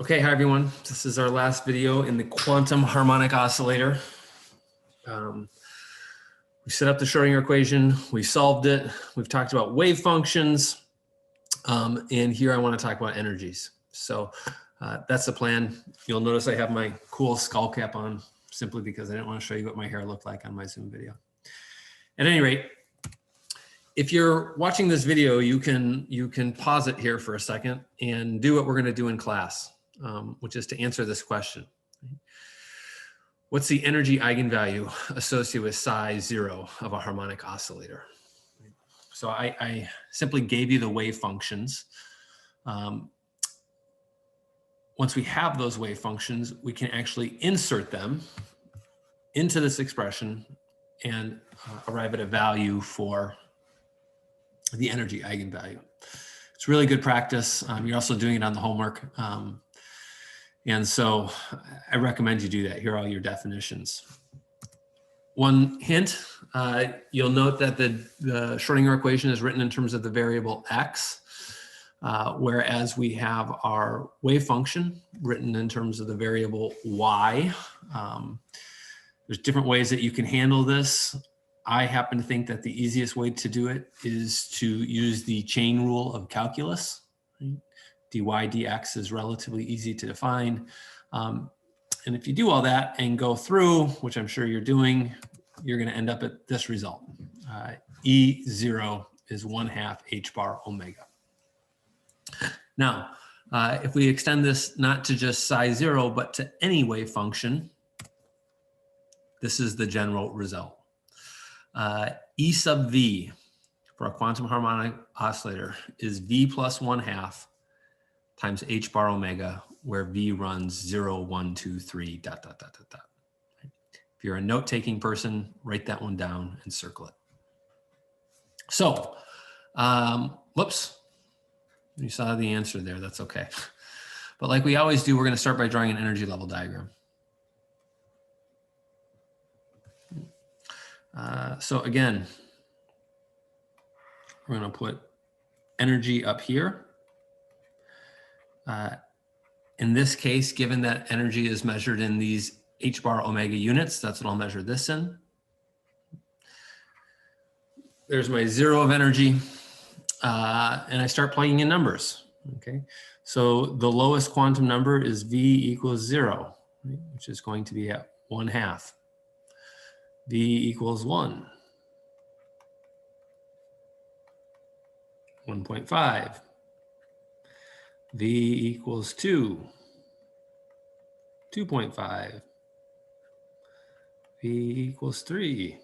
Okay, hi everyone. This is our last video in the quantum harmonic oscillator. We set up the Schrodinger equation, we solved it, we've talked about wave functions, and here I want to talk about energies. So that's the plan. You'll notice I have my cool skull cap on simply because I didn't want to show you what my hair looked like on my Zoom video. At any rate, if you're watching this video, you can pause it here for a second and do what we're going to do in class. Which is to answer this question. What's the energy eigenvalue associated with psi 0 of a harmonic oscillator? So I simply gave you the wave functions. Once we have those wave functions, we can actually insert them into this expression and arrive at a value for the energy eigenvalue. It's really good practice. You're also doing it on the homework. And so I recommend you do that. Here are all your definitions. One hint, you'll note that the Schrodinger equation is written in terms of the variable x, whereas we have our wave function written in terms of the variable y. There's different ways that you can handle this. I happen to think that the easiest way to do it is to use the chain rule of calculus. Right? dy dx is relatively easy to define. And if you do all that and go through, which I'm sure you're doing, you're going to end up at this result. E0 is 1/2 h bar omega. Now, if we extend this not to just psi 0, but to any wave function, this is the general result. E sub v for a quantum harmonic oscillator is v plus 1/2 times h bar omega, where v runs 0, 1, 2, 3, ... If you're a note-taking person, write that one down and circle it. So, whoops, you saw the answer there, that's okay. But like we always do, we're going to start by drawing an energy level diagram. So again, we're going to put energy up here. In this case, given that energy is measured in these h bar omega units, that's what I'll measure this in. There's my 0 of energy, and I start plugging in numbers. Okay, so the lowest quantum number is v equals 0, right, which is going to be at 1/2. V equals 1, 1.5. V equals 2, 2.5. V equals 3,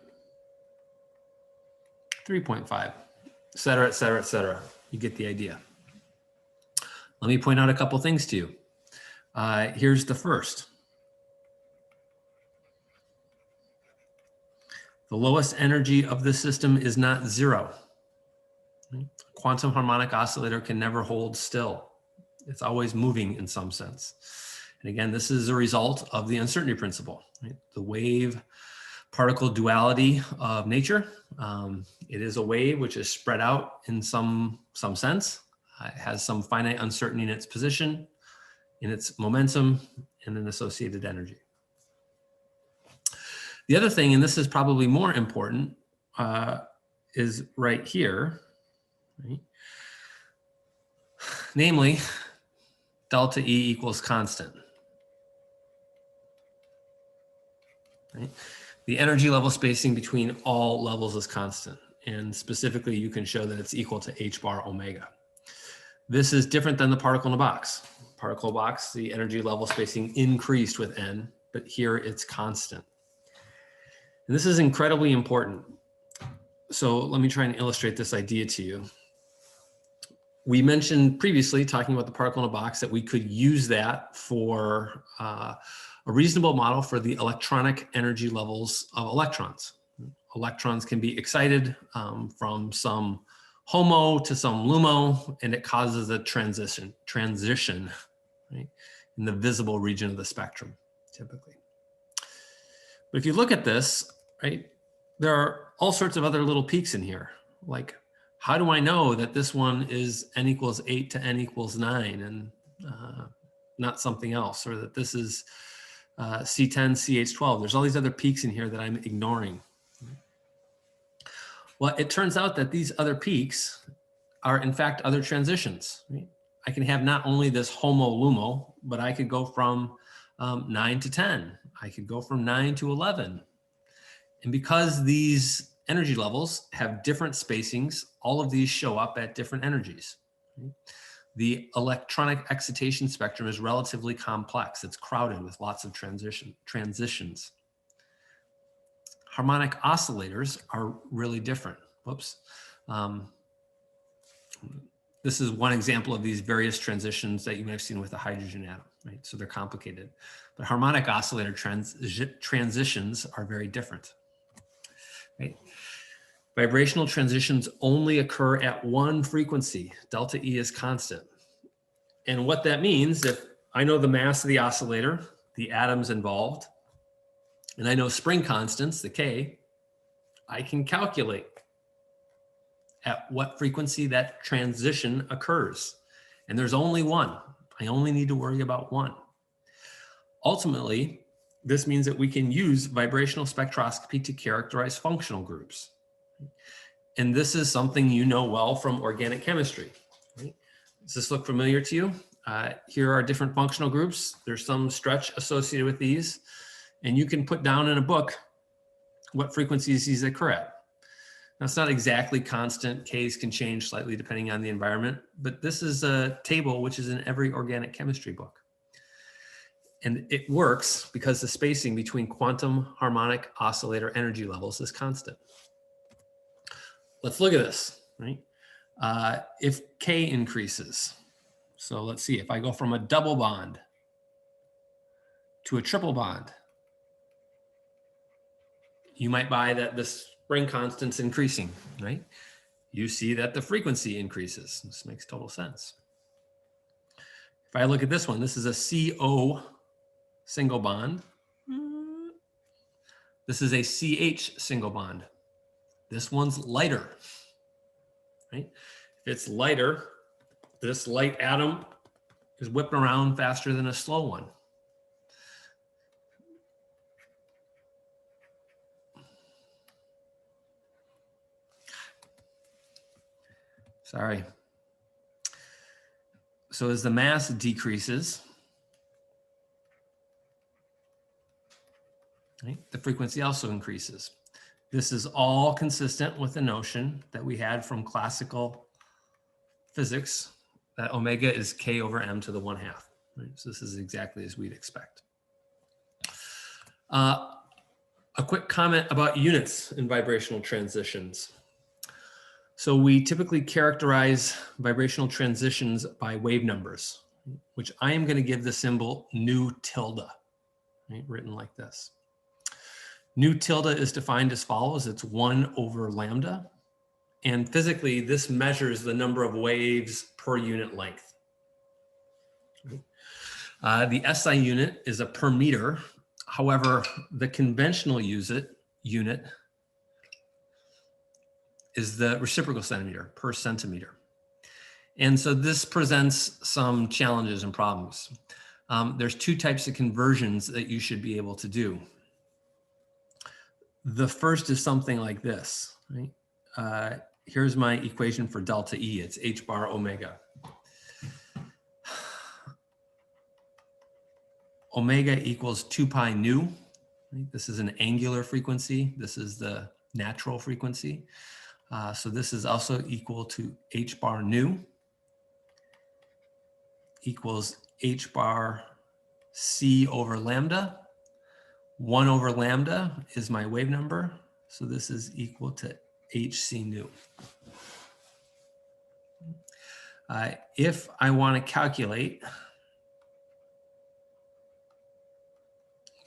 3.5, et cetera, et cetera, et cetera. You get the idea. Let me point out a couple things to you. Here's the first. The lowest energy of the system is not 0. Quantum harmonic oscillator can never hold still. It's always moving in some sense. And again, this is a result of the uncertainty principle, right? The wave particle duality of nature. It is a wave which is spread out in some sense. It has some finite uncertainty in its position, in its momentum, and in associated energy. The other thing, and this is probably more important, is right here, right? Namely, delta E equals constant. Right? The energy level spacing between all levels is constant. And specifically, you can show that it's equal to h bar omega. This is different than the particle in a box. Particle box, the energy level spacing increased with n, but here it's constant. And this is incredibly important. So let me try and illustrate this idea to you. We mentioned previously, talking about the particle in a box, that we could use that for a reasonable model for the electronic energy levels of electrons. Electrons can be excited from some HOMO to some LUMO, and it causes a transition, right, in the visible region of the spectrum, typically. But if you look at this, right, there are all sorts of other little peaks in here, like, how do I know that this one is n equals 8 to n equals 9? And not something else, or that this is C10, CH12. There's all these other peaks in here that I'm ignoring. Well, it turns out that these other peaks are in fact other transitions. Right? I can have not only this homo-lumo, but I could go from 9 to 10. I could go from 9 to 11. And because these energy levels have different spacings, all of these show up at different energies. Right? The electronic excitation spectrum is relatively complex. It's crowded with lots of transitions. Harmonic oscillators are really different. Whoops. This is one example of these various transitions that you may have seen with the hydrogen atom, right? So they're complicated. But harmonic oscillator transitions are very different, right? Vibrational transitions only occur at one frequency. Delta E is constant. And what that means, if I know the mass of the oscillator, the atoms involved, and I know spring constants, the K, I can calculate at what frequency that transition occurs. And there's only one. I only need to worry about one. Ultimately, this means that we can use vibrational spectroscopy to characterize functional groups. And this is something you know well from organic chemistry. Right? Does this look familiar to you? Here are different functional groups. There's some stretch associated with these. And you can put down in a book what frequencies these occur at. Now, it's not exactly constant. Ks can change slightly depending on the environment, but this is a table which is in every organic chemistry book. And it works because the spacing between quantum harmonic oscillator energy levels is constant. Let's look at this, right? If K increases, so let's see, if I go from a double bond to a triple bond, you might buy that the spring constant's increasing, right? You see that the frequency increases. This makes total sense. If I look at this one, this is a CO single bond. This is a CH single bond. This one's lighter, right? If it's lighter, this light atom is whipping around faster than a slow one. Sorry. So as the mass decreases, right, the frequency also increases. This is all consistent with the notion that we had from classical physics that omega is K over m to the 1/2. Right? So this is exactly as we'd expect. A quick comment about units in vibrational transitions. So we typically characterize vibrational transitions by wave numbers, which I am going to give the symbol nu tilde, right, written like this. Nu tilde is defined as follows. It's 1 over lambda. And physically, this measures the number of waves per unit length. The SI unit is a per meter. However, the conventional unit is the reciprocal centimeter per centimeter. And so this presents some challenges and problems. There's two types of conversions that you should be able to do. The first is something like this, right? Here's my equation for delta E. It's h bar omega. Omega equals 2 pi nu. Right? This is an angular frequency. This is the natural frequency. So this is also equal to h bar nu equals h bar c over lambda. 1 over lambda is my wave number. So this is equal to hc nu. If I want to calculate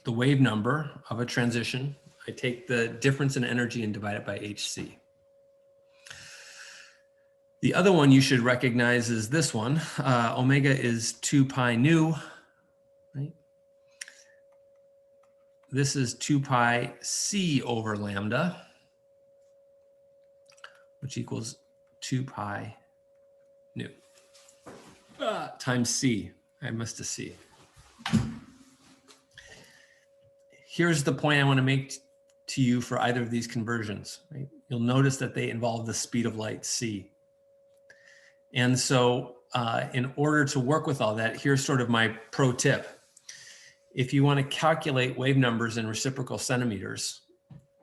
the wave number of a transition, I take the difference in energy and divide it by hc. The other one you should recognize is this one. Omega is 2 pi nu, right? This is 2 pi c over lambda, which equals 2 pi nu times c. I missed a C. Here's the point I want to make to you for either of these conversions. Right? You'll notice that they involve the speed of light, c. And so in order to work with all that, here's sort of my pro tip. If you want to calculate wave numbers in reciprocal centimeters,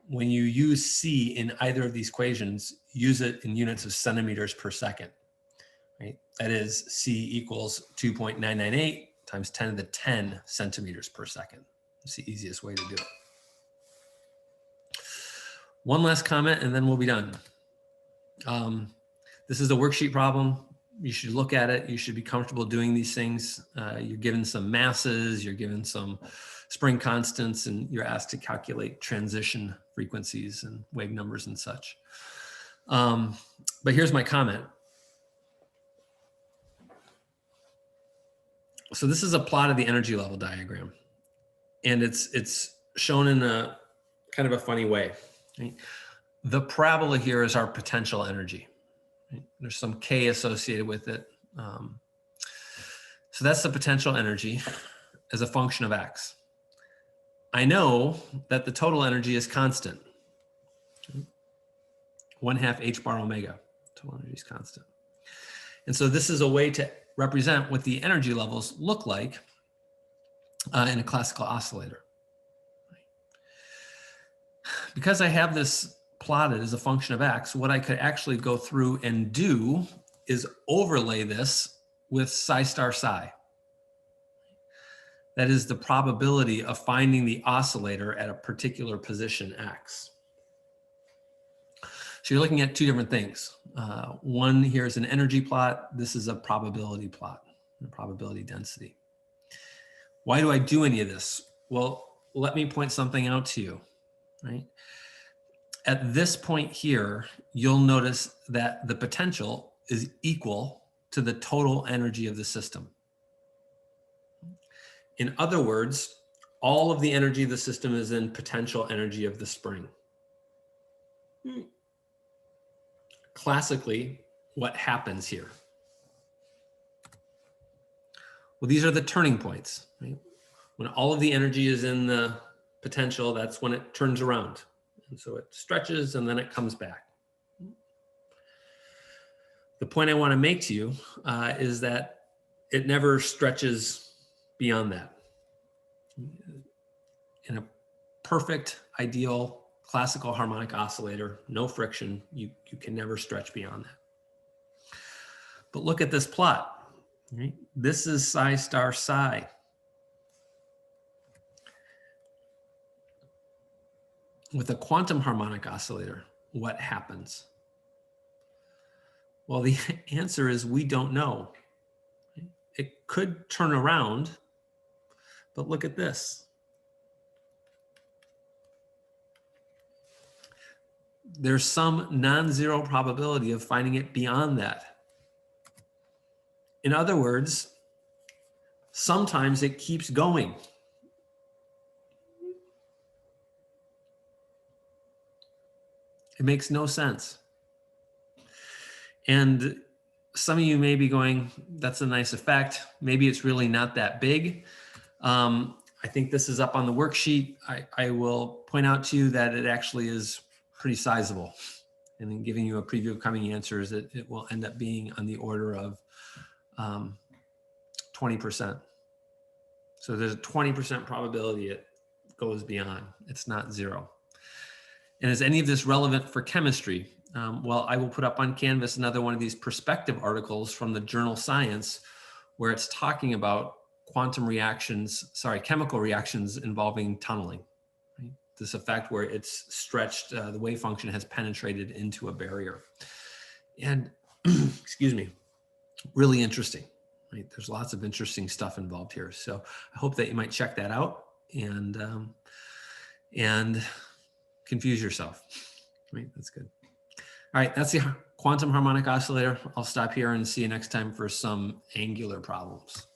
when you use c in either of these equations, use it in units of centimeters per second. Right? That is, c equals 2.998 times 10 to the 10 centimeters per second. It's the easiest way to do it. One last comment and then we'll be done. This is a worksheet problem. You should look at it. You should be comfortable doing these things. You're given some masses, you're given some spring constants, and you're asked to calculate transition frequencies and wave numbers and such. But here's my comment. So this is a plot of the energy level diagram. And it's shown in a kind of a funny way. Right? The parabola here is our potential energy. Right? There's some K associated with it. So that's the potential energy as a function of X. I know that the total energy is constant. 1/2 h bar omega, total energy is constant. And so this is a way to represent what the energy levels look like in a classical oscillator. Because I have this plotted as a function of X, what I could actually go through and do is overlay this with psi star psi. That is the probability of finding the oscillator at a particular position X. So you're looking at two different things. One here is an energy plot. This is a probability plot, a probability density. Why do I do any of this? Well, let me point something out to you, right? At this point here, you'll notice that the potential is equal to the total energy of the system. In other words, all of the energy of the system is in potential energy of the spring. Classically, what happens here? Well, these are the turning points. Right? When all of the energy is in the potential, that's when it turns around. And so it stretches and then it comes back. The point I want to make to you is that it never stretches beyond that. In a perfect, ideal, classical harmonic oscillator, no friction, you can never stretch beyond that. But look at this plot. Right? This is psi star psi. With a quantum harmonic oscillator, what happens? Well, the answer is we don't know. It could turn around, but look at this. There's some non-zero probability of finding it beyond that. In other words, sometimes it keeps going. It makes no sense. And some of you may be going, that's a nice effect. Maybe it's really not that big. I think this is up on the worksheet. I will point out to you that it actually is pretty sizable. And in giving you a preview of coming answers, it will end up being on the order of 20%. So there's a 20% probability it goes beyond. It's not zero. And is any of this relevant for chemistry? Well, I will put up on Canvas another one of these perspective articles from the journal Science, where it's talking about chemical reactions involving tunneling. Right? This effect where it's stretched, the wave function has penetrated into a barrier. And, excuse me, really interesting. Right? There's lots of interesting stuff involved here. So I hope that you might check that out and confuse yourself. Right? That's good. All right, that's the quantum harmonic oscillator. I'll stop here and see you next time for some angular problems.